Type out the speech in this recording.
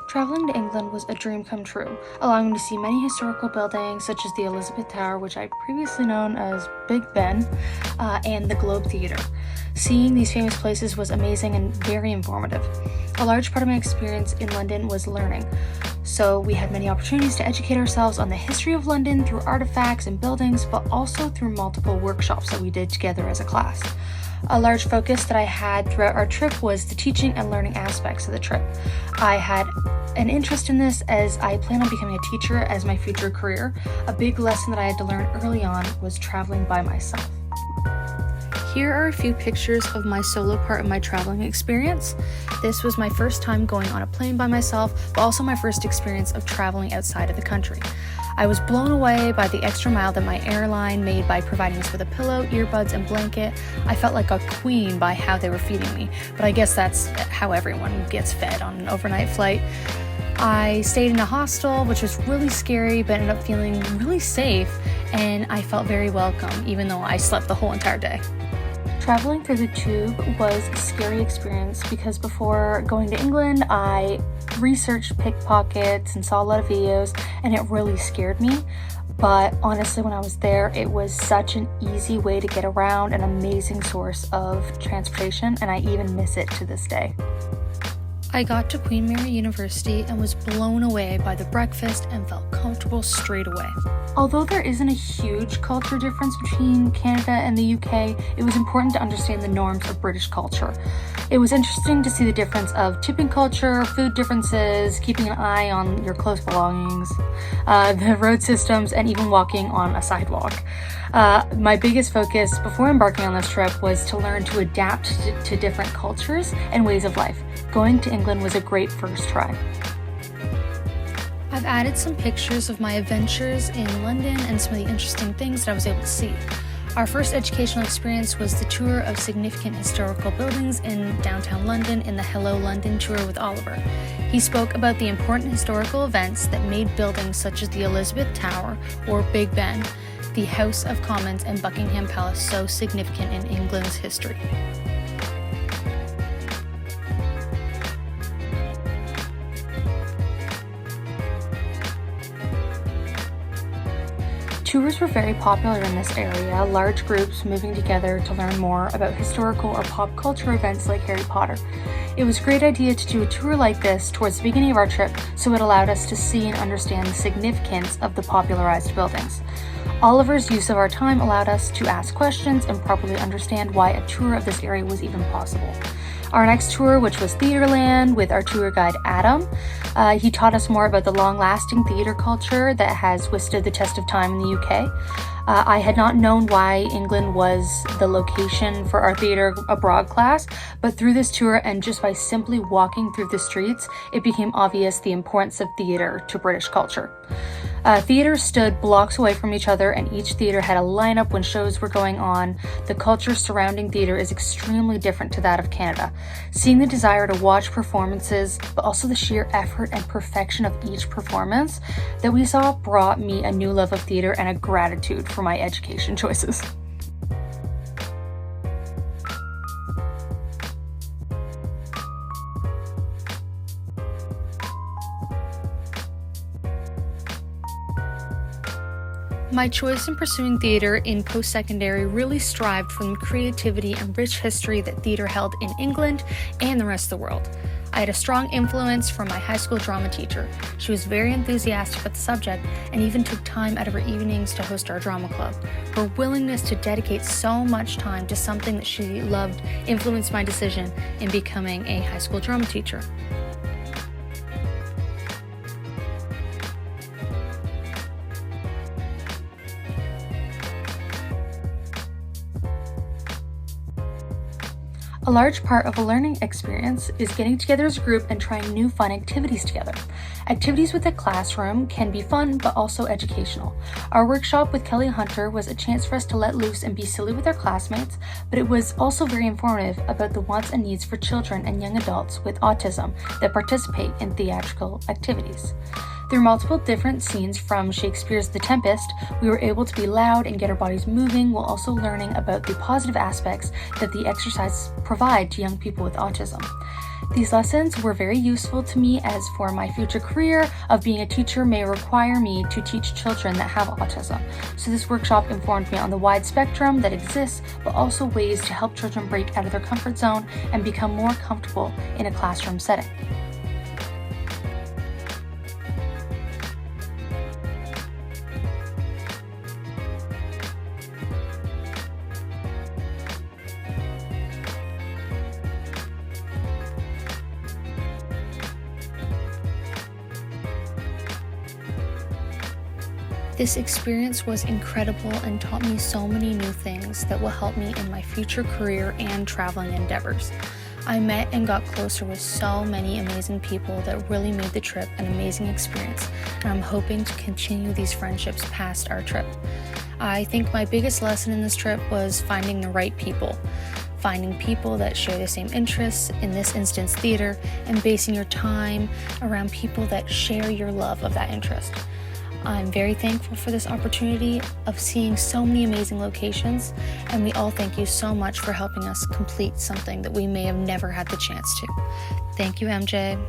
Traveling to England was a dream come true, allowing me to see many historical buildings such as the Elizabeth Tower, which I previously known as Big Ben, and the Globe Theatre. Seeing these famous places was amazing and very informative. A large part of my experience in London was learning, so we had many opportunities to educate ourselves on the history of London through artifacts and buildings, but also through multiple workshops that we did together as a class. A large focus that I had throughout our trip was the teaching and learning aspects of the trip. I had an interest in this as I plan on becoming a teacher as my future career. A big lesson that I had to learn early on was traveling by myself. Here are a few pictures of my solo part of my traveling experience. This was my first time going on a plane by myself, but also my first experience of traveling outside of the country. I was blown away by the extra mile that my airline made by providing us with a pillow, earbuds, and blanket. I felt like a queen by how they were feeding me, but I guess that's how everyone gets fed on an overnight flight. I stayed in a hostel, which was really scary, but ended up feeling really safe, and I felt very welcome, even though I slept the whole entire day. Traveling through the tube was a scary experience because before going to England, I researched pickpockets and saw a lot of videos, and it really scared me. But honestly, when I was there, it was such an easy way to get around, an amazing source of transportation, and I even miss it to this day. I got to Queen Mary University and was blown away by the breakfast and felt comfortable straight away. Although there isn't a huge culture difference between Canada and the UK, it was important to understand the norms of British culture. It was interesting to see the difference of tipping culture, food differences, keeping an eye on your close belongings, the road systems, and even walking on a sidewalk. My biggest focus before embarking on this trip was to learn to adapt to different cultures and ways of life. Going to England was a great first try. I've added some pictures of my adventures in London and some of the interesting things that I was able to see. Our first educational experience was the tour of significant historical buildings in downtown London in the Hello London tour with Oliver. He spoke about the important historical events that made buildings such as the Elizabeth Tower or Big Ben, the House of Commons, and Buckingham Palace so significant in England's history. Tours were very popular in this area, large groups moving together to learn more about historical or pop culture events like Harry Potter. It was a great idea to do a tour like this towards the beginning of our trip, so it allowed us to see and understand the significance of the popularized buildings. Oliver's use of our time allowed us to ask questions and properly understand why a tour of this area was even possible. Our next tour, which was Theatreland with our tour guide Adam, he taught us more about the long-lasting theatre culture that has withstood the test of time in the UK. I had not known why England was the location for our theatre abroad class, but through this tour and just by simply walking through the streets, it became obvious the importance of theatre to British culture. Theaters stood blocks away from each other, and each theater had a lineup when shows were going on. The culture surrounding theater is extremely different to that of Canada. Seeing the desire to watch performances, but also the sheer effort and perfection of each performance that we saw brought me a new love of theater and a gratitude for my education choices. My choice in pursuing theatre in post-secondary really strived from the creativity and rich history that theatre held in England and the rest of the world. I had a strong influence from my high school drama teacher. She was very enthusiastic about the subject and even took time out of her evenings to host our drama club. Her willingness to dedicate so much time to something that she loved influenced my decision in becoming a high school drama teacher. A large part of a learning experience is getting together as a group and trying new fun activities together. Activities with the classroom can be fun but also educational. Our workshop with Kelly Hunter was a chance for us to let loose and be silly with our classmates, but it was also very informative about the wants and needs for children and young adults with autism that participate in theatrical activities. Through multiple different scenes from Shakespeare's The Tempest, we were able to be loud and get our bodies moving while also learning about the positive aspects that the exercises provide to young people with autism. These lessons were very useful to me as for my future career of being a teacher may require me to teach children that have autism. So this workshop informed me on the wide spectrum that exists, but also ways to help children break out of their comfort zone and become more comfortable in a classroom setting. This experience was incredible and taught me so many new things that will help me in my future career and traveling endeavors. I met and got closer with so many amazing people that really made the trip an amazing experience, and I'm hoping to continue these friendships past our trip. I think my biggest lesson in this trip was finding the right people. Finding people that share the same interests, in this instance theater, and basing your time around people that share your love of that interest. I'm very thankful for this opportunity of seeing so many amazing locations, and we all thank you so much for helping us complete something that we may have never had the chance to. Thank you, MJ.